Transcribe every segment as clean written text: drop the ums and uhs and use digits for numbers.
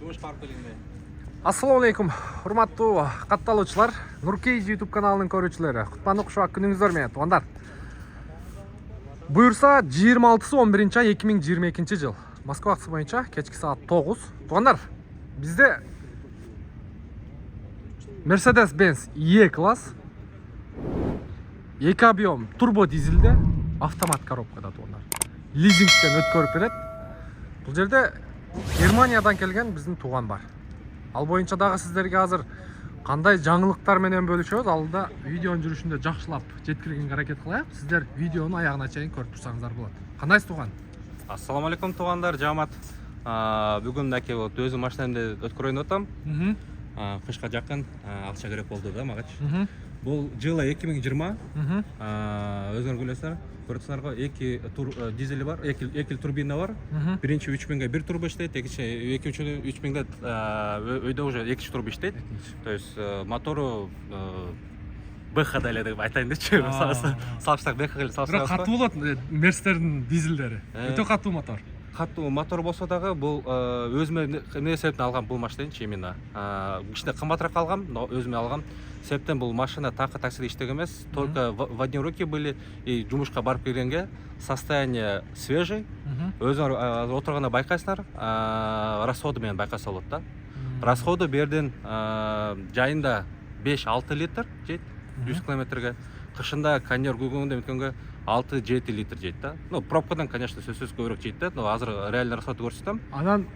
Жумуш барып келгенде. Assalomu alaykum, hurmatli qattalochilar, Nurkej YouTube kanalining ko'ruvchilari. Qutmanli xushvaqt kuningizdor men, tuğanlar. Buyursa 26-11 ay 2022 yıl. Moskva vaqti bo'yicha kechki soat 9. Tuğanlar, bizde Mercedes-Benz E-Class 2 объем turbo dizelde avtomat коробкада tuğanlar. Лизингтен өткөрүп берет. Бұл жерде Германиядан келген біздің туған бар. Ал бойынша дағы сіздерге азыр қандай жаңылықтар менен бөлішөбүз, алда видеонун жүрүшүндө жакшылап жеткиргенге аракет кылайык. Сиздер видеону аягына чейин көрүп турсаңыздар болот. Кандайсыз туган? Ассаламу алейкум тугандар, жамат. Бүгүн мынакей болуп өзүм машинамды өткөрөйүн атам. Кышка жакын акча керек болду да магачы. Бул жылы 2020. Өзүңөр билесиңер, көрүпсүңөр го 2 тур дизели бар, 2 турбина бар. Биринчи 3000га 1 турбо иштейт, экинчи 3000да өйдө уже 2 турбо иштейт. То есть мотору БХ деп айтайын дечи. Салыштак БХ салыштак. Бирок катуу болот Мерседестердин дизелдери. Өтө катуу мотор. Катуу мотор болсо дагы бул өзүмө эмне себептен алгам бул машинаны именно. Кичине кымбатыраак алгам, но өзүмө алгам. Себептен бул машина таксиде иштеген эмес, только в одни руки были и жумушка барып келгенге состояние свежий. Өзүңөр отурганда байкайсыңар, расходу менен байкаса болот да. Расходу бердин жайында 5-6 литр жейт 100 километрге. Кышында кондер күйгөндө өткөнгө 6-7 литр жейт да. Ну, пробкадан, конечно, сөзсүз көбүрөөк жейт да, но азыр реально расходу көрсөтөм. Анан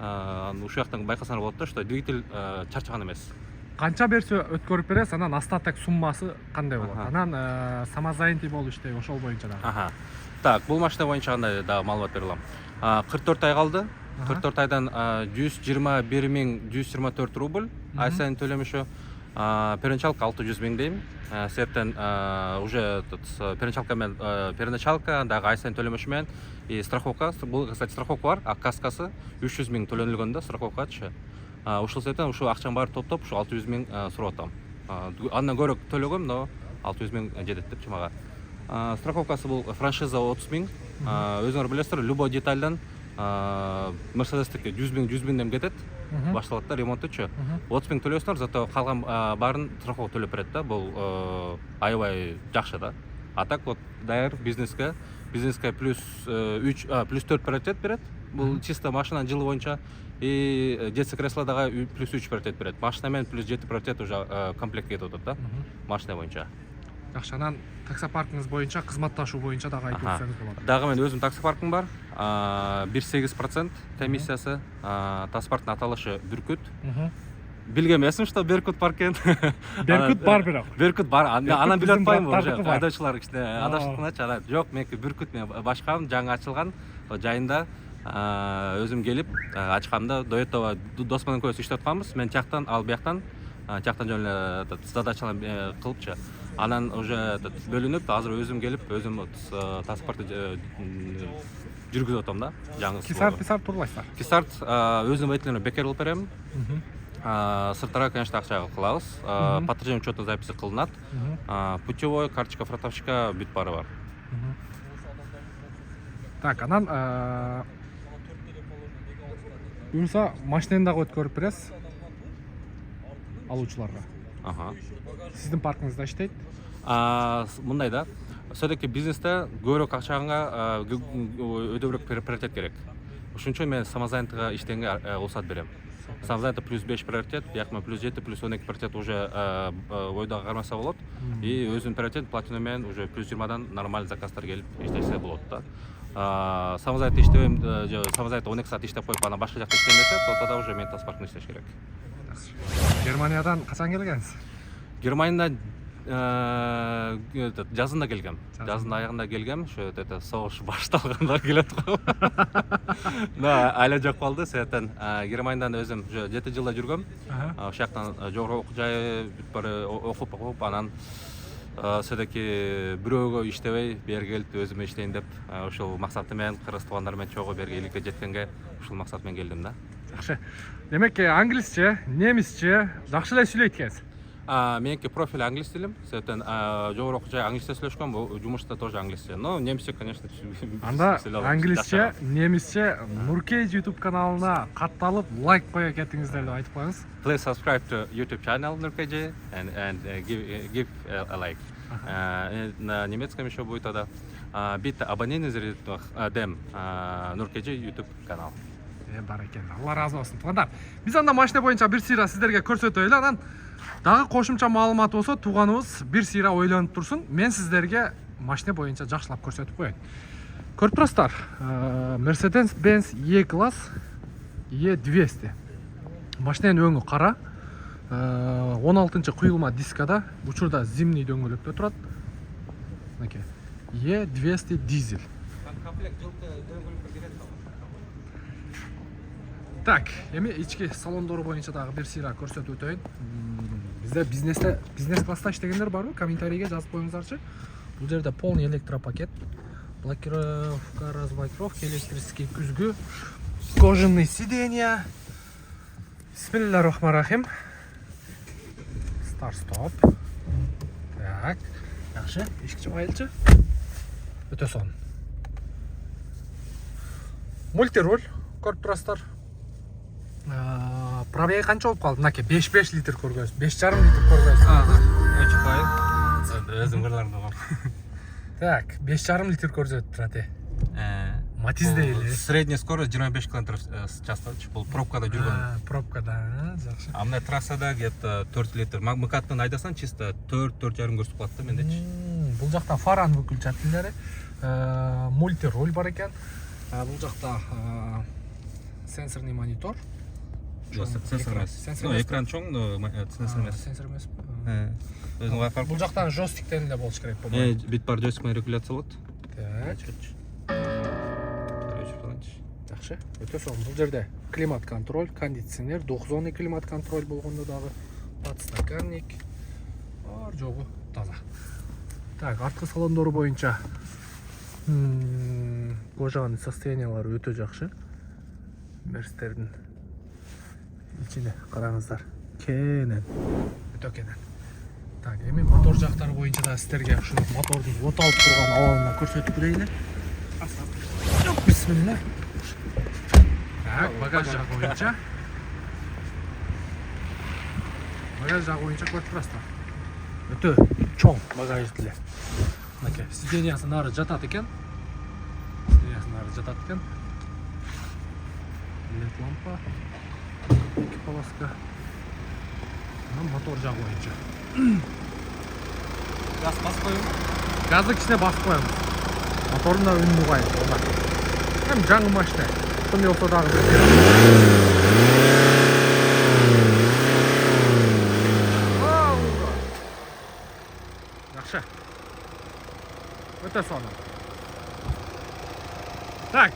ушул жактан байкасаңар болот да, что двигатель чарчаган эмес. Канча берсе өткөрүп бересиз, анан остаток суммасы кандай болот? Анан самозанятый болуп иштейби, ошол боюнча да. Так, бул машина боюнча кандай да маалымат бере алам. 44 ай калды. 44 айдан 121.124 рубль ай сайын төлөмүшү. Первоначалка 600 000 дейм. Себептен уже первоначалка менен первоначалка дагы ай сайын төлөмүшү менен и страховка, бул, кстати, страховка бар, а каскасы 300 000 төлөнүлгөн да страховкачы. Ушул себептен ушул акчаны баары топтоп ушу 600 000 сурап атам. Андан көрөк төлөгөм, но 600 000 жетет депчи мага. Страховкасы бул франшиза 30 000. Өзүңөр билесиздер, любой детальдан Мерседестики 100 000 дем кетет. Башталат да ремонтучу. 30 000 төлөсүңөр, зато калган баарын страховка төлөп берет да. Бул аябай жакшы да. А так вот даяр бизнеске плюс 4 приоритет берет. Бул чисто машинанын жылы боюнча и детский кресло дагы плюс 3 приоритет берет. Машина менен плюс 7 приоритет уже комплект кетип атат да. Машина боюнча. Жакшы, анан таксопаркыңыз боюнча кызматташуу боюнча дагы айтып өтсөңүз болот. Дагы мен өзүм таксопаркым бар. 1,8% комиссиясы. Таксопарктын аталышы Бүркүт. Билген эмесмин, что Беркут бар экен. Беркут бар бирок. Беркут бар. Анан билип атпайм уже. Айдоочулар кичине адашыптырчы. Жок, меники Бүркут, мен башкам, жаңы ачылган жайында өзүм келип ачкамда до этого дос менен көбүс иштеп атканбыз. Мен тияктан, ал бияктан жөн эле задачалар кылыпчы. Анан уже бөлүнүп, азыр өзүм келип, өзүм таксопартты жүргүзүп атам да. Жаңы Кисарт турлайсыздар. Кисарт өзүм водителиме бекер кылып берем. Сыртара, конечно, акча кылабыз. Подтверждение учета записи кылынат. Путевой, карточка фронтовщика бүт баары бар. Так, анан буюрса машинаны дагы өткөрүп бересиз алуучуларга. Сиздин паркыңызда иштейт? Мындай да. Все-таки бизнесте көбүрөөк акчага өйдөбүрөөк приоритет керек. Ошон үчүн мен самозанятыйга иштегенге уруксат берем. Самозанятый плюс 5 приоритет, бияк плюс 7 плюс 12 приоритет уже ойдога кармаса болот. И өзүнүн приоритет платина менен уже плюс 20дан нормаль заказдар келип иштесе болот да. Самозанятый иштебейм, самозанятый 12 саат иштеп коюп, анан башка жакта иштемесе, тогда уже мен таксопаркта иштеш керек. Германиядан качан келгенсиз? Германиядан жазында келгем. Жаздын аягында келгем. Ошо согуш башталганда келип аткам. Да, айла жок болду. Себептен Германиядан өзүм 7 жылда жүргөм. Ошол жактан жогорку окуу жай окуп анан все-таки бирөөгө иштебей, бери келип өзүм иштейин деп, ошол максаты менен кыргыз туугандар менен чогуу берге эликке жеткенге ушул максат менен келдим да. Жакшы. Демек, англисче, немисче жакшы эле сүйлөйт экенсиз. Меники профиль англис тілім, себептен жогорок жай англисче сүйлөшкөм, жумушта тоже англисче. Но немисче, конечно, Анда англисче, немисче Нуркей YouTube каналына катталып, лайк коя кетиңиздер деп айтып коюңуз. Please subscribe to YouTube channel Nurkej and give a like. На немецком еще будет тогда. Bitte abonnieren Sie dem Nurkej YouTube канал. Баракелла. Алла разы болсун. Туугандар, биз анда машина боюнча бир сыйра сиздерге көрсөтөйлү. Анан дагы кошумча маалымат болсо, тууганыбыз бир сыйра ойлонуп турсун. Мен сиздерге машина боюнча жакшылап көрсөтүп коеюн. Көрүп турасыздар, Mercedes-Benz E-класс E200. Машинанын өңү кара. 16-чы куюлма дискада, учурда зимний дөңгөлөктө турат. Мынакей. E200 дизель. Так, эми ички салондору боюнча дагы бир сыйра көрсөтүп өтөйүн. Бизде бизнес класста иштегендер барбы? Комментарийге жазып коюңуздарчы. Бул жерде полный электропакет, блокировка, разблокировка, электрический күзгү, кожаный сиденья. Бисмиллахиррахманиррахим. Старт-стоп. Так, жакшы, эшик чыгайлычы. Өтө сонун. Мультируль көрүп турасыздар. Пробеги канча болуп калды? Мынакей 5 литр көргөз, 5,5 литр көргөз. Очень кайын. Өзүм кырларымда бар. Так, 5,5 литр көрсөтүп турат. Матизде эле. Средняя скорость 25 км в час. Бул пробкада жүргөн. Пробкада, жакшы. А мына трассада где-то 4 литр. Мкаттан айдасаң чисто 4,5 көрсөтүп калат да мендечи. Бул жакта фараны бүкүлчү аттилери. Мультируль бар экен. Бул жакта сенсорный монитор. Сенсор эмес. Ну, экран чоң, но сенсор эмес. Сенсор эмес. Өзүң кайкар. Бул жактан жостиктен эле болуш керек болот. Бит бар жостик менен регуляция болот. Так. Жакшы. Өтө сонун. Бул жерде климат контроль, кондиционер, двухзонный климат контроль болгондо дагы подстаканник. Бар жогу таза. Так, арткы салондору боюнча кожаный состояниялары өтө жакшы. Мерстердин ичине караңыздар. Кенен. Өтө кенен. Так, эми мотор жактары боюнча да сиздерге ушул мотордун от алып турган абалын көрсөтүп берейин. Бисмилlah. Так, багаж жагы боюнча. Багаж жагы боюнча көрүп турасыздар. Өтө чоң багаж деле. Мынакей, сиденьясы нары жатат экен. LED лампа. Эки полоска. Мотор жагы боюнча. Газ басып коюң. Газды кичине басып коебуз. Мотордун да үнү угайын. Эми жаңы машина. Ошондой болсо дагы жакшы. Өтө сонун. Так.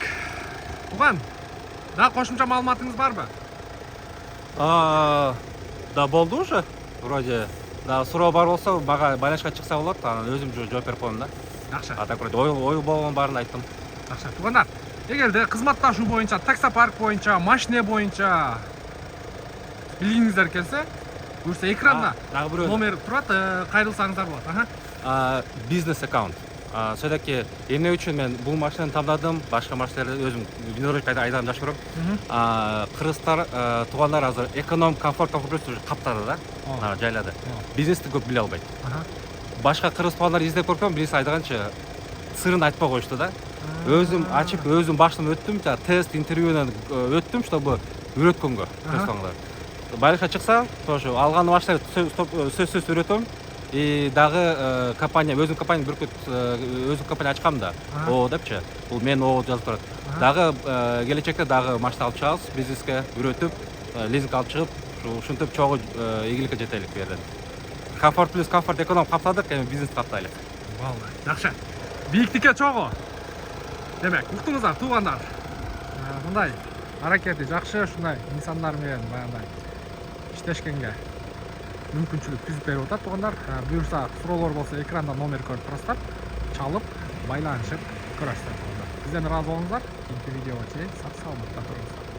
Туган, да кошумча маалыматыңыз барбы? Да болду уже. Вроде да суроо бар болсо байланышка чыкса болот. Анан өзүм жооп берип коем да. Жакшы. А так вроде ой болгон баарын айттым. Жакшы. Тугандар, эгерде кызматташуу боюнча, таксопарк боюнча, машина боюнча билгиңиздер келсе, буюрса экранда дагы бирөө номер турат, кайрылсаңыздар болот. Бизнес аккаунт. Все-таки эмне үчүн мен бул машинаны тандадым, башка машиналарды өзүм видеороликтерде айдаган жакшы көрөм. Кыргызстар туугандар азыр эконом, комфорт уже каптады да, жайлады. Бизнести көп биле албайт. Башка кыргыз туугандар издеп көргөм, бирisi айдаганча сырын айтпай коюшту да. Өзүм ачып, өзүм баштан өттүм, тест, интервьюдан өттүм, чтобы үйрөткөнгө кыргызстандар. Байлыкка чыкса, тоже алган машиналарды сөзсүз үйрөтөм. И дагы компания, өзүм компания бүркүт, өзүм компания ачкам да. О депчи. Бул мен о жазып турат. Дагы келечекте дагы машина алып чыгабыз, бизнеске үйрөтүп, лизинг алып чыгып, ушинтип чогуу ийгиликке жетелик бу жерден. Комфорт плюс комфорт эконом каптадык, эми бизнес каптайлык. Жакшы. Бийиктикке чогуу. Демек, уктуңуздар туугандар. Мындай аракети жакшы, ушундай инсандар менен баягындай иштешкенге мүмкүнчүлүк түзүп берип атат туугандар. Буюрса суроолор болсо экранда номер көрүп турасыздар. Чалып, байланышып көрөсүздөр туугандар. Бизден ыраазы болуңуздар. Кийинки видеого чейин сак саламатта туруңуздар.